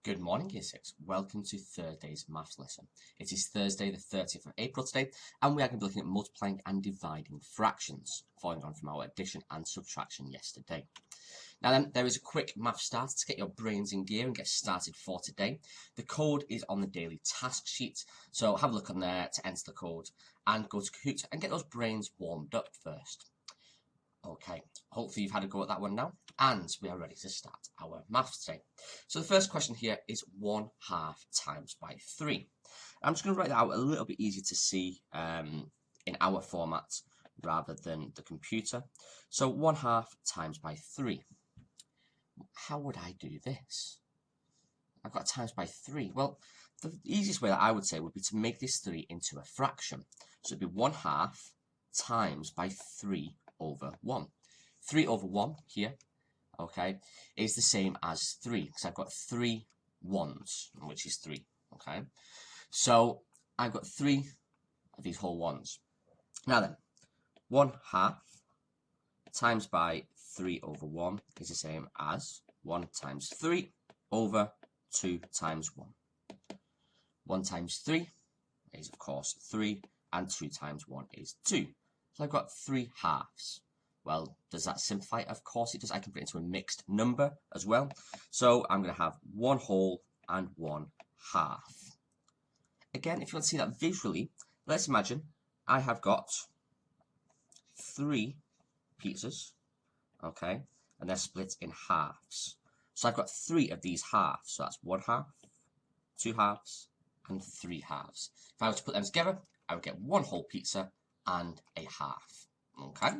Good morning, Year 6. Welcome to Thursday's maths lesson. It is Thursday, the 30th of April today, and we are going to be looking at multiplying and dividing fractions, following on from our addition and subtraction yesterday. Now then, there is a quick math start to get your brains in gear and get started for today. The code is on the daily task sheet, so have a look on there to enter the code and go to Kahoot and get those brains warmed up first. Okay, hopefully you've had a go at that one now, and we are ready to start our maths today. So the first question here is 1/2 times by 3. I'm just going to write that out a little bit easier to see in our format rather than the computer. So 1/2 times by 3. How would I do this? I've got times by 3. Well, the easiest way that I would say would be to make this 3 into a fraction. So it'd be 1/2 times by 3 over 1. 3 over 1 here, okay, is the same as 3, because I've got 3 ones, which is 3, okay? So I've got 3 of these whole ones. Now then, 1/2 times by 3 over 1 is the same as 1 times 3 over 2 times 1. 1 times 3 is, of course, 3, and 2 times 1 is 2. So I've got 3/2. Well, does that simplify? Of course it does. I can put it into a mixed number as well. So I'm going to have 1 whole and 1/2. Again, if you want to see that visually, let's imagine I have got 3 pizzas, okay, and they're split in halves. So I've got 3 of these halves. So that's 1/2, 2 halves, and 3 halves. If I were to put them together, I would get 1 whole pizza and a half. Okay,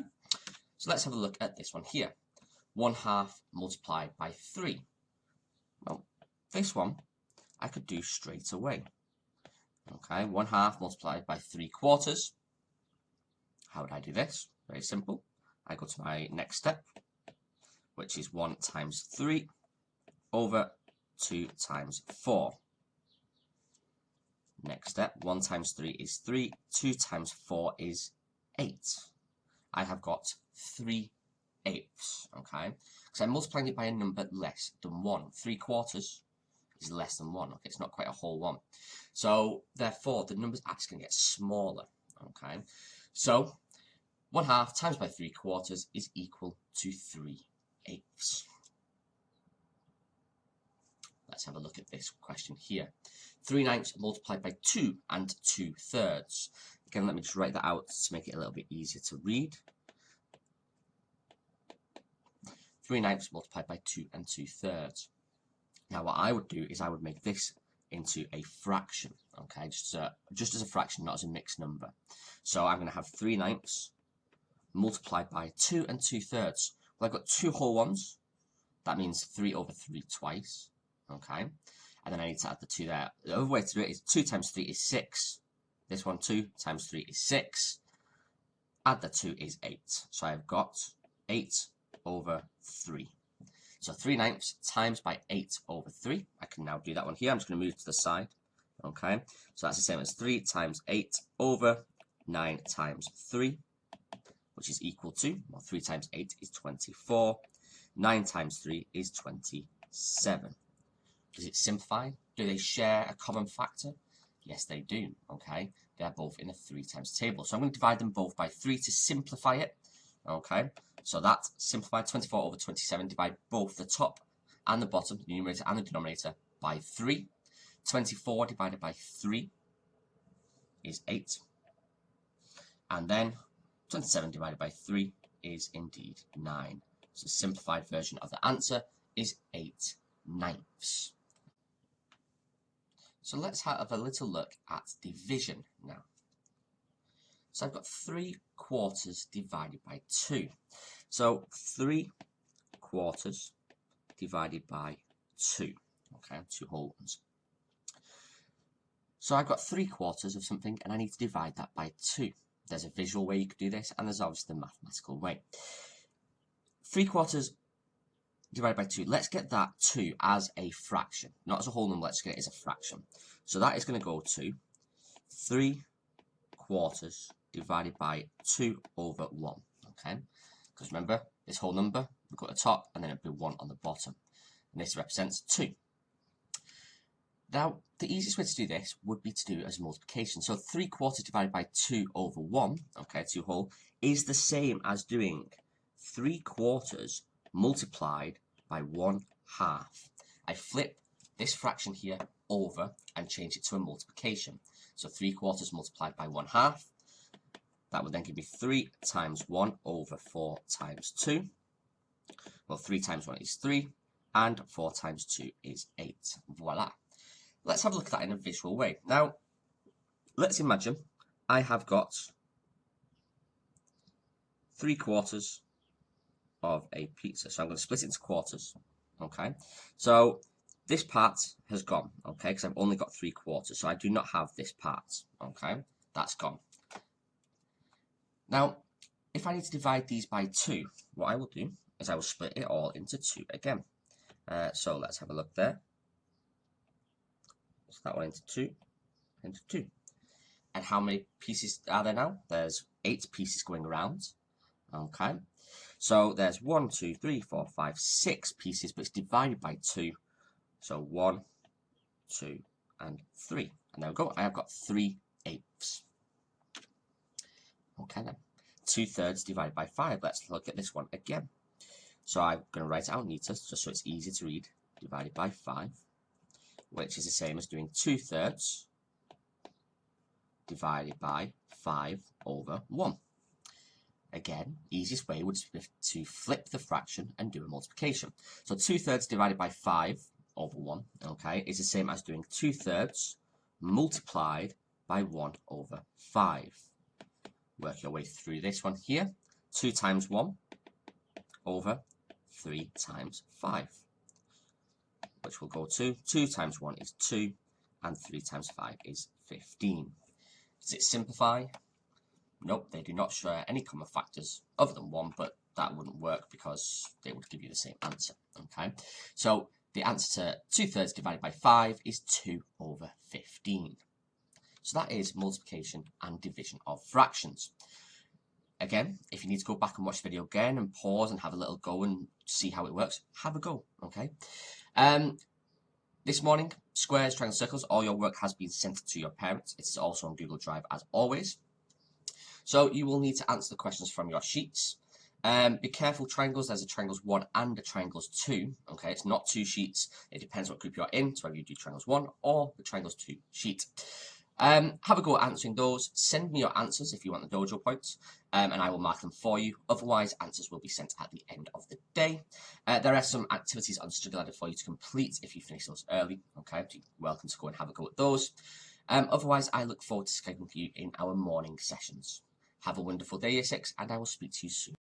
so let's have a look at this one here. 1/2 multiplied by 3. Well, this one I could do straight away. Okay, 1/2 multiplied by 3/4. How would I do this? Very simple. I go to my next step, which is 1 times 3 over 2 times 4. Next step, 1 times 3 is 3, 2 times 4 is 8. I have got 3/8, okay? Because I'm multiplying it by a number less than 1. 3/4 is less than 1, okay? It's not quite a whole 1. So, therefore, the number's actually going to get smaller, okay? So, 1/2 times by 3/4 is equal to 3/8. Let's have a look at this question here. 3/9 multiplied by 2 and 2/3. Again, let me just write that out to make it a little bit easier to read. 3/9 multiplied by 2 and 2/3. Now, what I would do is I would make this into a fraction, okay? Just as a fraction, not as a mixed number. So I'm going to have 3/9 multiplied by 2 and 2/3. Well, I've got 2 whole ones. That means 3 over 3 twice, okay? And then I need to add the 2 there. The other way to do it is 2 times 3 is 6. This one, 2 times 3 is 6. Add the 2 is 8. So I've got 8 over 3. So 3/9 times by 8 over 3. I can now do that one here. I'm just going to move to the side. Okay, so that's the same as 3 times 8 over 9 times 3, which is equal to, well, 3 times 8 is 24. 9 times 3 is 27. Does it simplify? Do they share a common factor? Yes, they do, okay? They're both in the 3 times table. So I'm going to divide them both by 3 to simplify it, okay? So that simplified 24 over 27, divide both the top and the bottom, the numerator and the denominator, by 3. 24 divided by 3 is 8. And then 27 divided by 3 is indeed 9. So the simplified version of the answer is 8/9. So let's have a little look at division now. So I've got 3/4 divided by 2. So 3/4 divided by 2. Okay, 2 whole ones. So I've got 3/4 of something and I need to divide that by 2. There's a visual way you could do this, and there's obviously the mathematical way. 3/4 divided by 2. Let's get that 2 as a fraction. Not as a whole number, let's get it as a fraction. So that is going to go to 3/4 divided by 2 over 1. Okay? Because remember, this whole number, we've got the top, and then it'll be 1 on the bottom. And this represents 2. Now, the easiest way to do this would be to do it as multiplication. So 3/4 divided by 2 over 1, okay, 2 whole, is the same as doing 3/4 multiplied by 1/2. I flip this fraction here over and change it to a multiplication. So 3/4 multiplied by 1/2. That would then give me 3 times 1 over 4 times 2. Well, 3 times 1 is 3, and 4 times 2 is 8. Voila. Let's have a look at that in a visual way. Now, let's imagine I have got 3/4 of a pizza. So I'm going to split it into quarters. Okay. So this part has gone. Okay, because I've only got 3/4. So I do not have this part. Okay, that's gone. Now, if I need to divide these by 2, what I will do is I will split it all into 2 again. So let's have a look there. So that one into 2, into 2. And how many pieces are there now? There's 8 pieces going around. Okay. So there's 1, 2, 3, 4, 5, 6 pieces, but it's divided by 2. So 1, 2, and 3. And there we go. I have got 3/8. Okay then. 2/3 divided by 5. Let's look at this one again. So I'm going to write it out neater, just so it's easy to read. Divided by 5, which is the same as doing 2/3 divided by 5 over 1. Again, easiest way would be to flip the fraction and do a multiplication. So 2/3 divided by 5 over 1, okay, is the same as doing 2/3 multiplied by 1 over 5. Work your way through this one here. 2 times 1 over 3 times 5, which will go to 2 times 1 is 2, and 3 times 5 is 15. Does it simplify? Nope, they do not share any common factors other than 1, but that wouldn't work because they would give you the same answer. Okay, so the answer to 2/3 divided by 5 is 2 over 15. So that is multiplication and division of fractions. Again, if you need to go back and watch the video again and pause and have a little go and see how it works, have a go, okay? This morning, squares, triangles, circles, all your work has been sent to your parents. It is also on Google Drive as always. So you will need to answer the questions from your sheets. Be careful, triangles. There's a triangles 1 and a triangles 2. Okay, it's not 2 sheets. It depends what group you're in, so whether you do triangles 1 or the triangles 2 sheet. Have a go at answering those. Send me your answers if you want the dojo points, and I will mark them for you. Otherwise, answers will be sent at the end of the day. There are some activities on Study Ladder for you to complete if you finish those early. Okay, you're welcome to go and have a go at those. Otherwise, I look forward to Skyping with you in our morning sessions. Have a wonderful day, Year 6, and I will speak to you soon.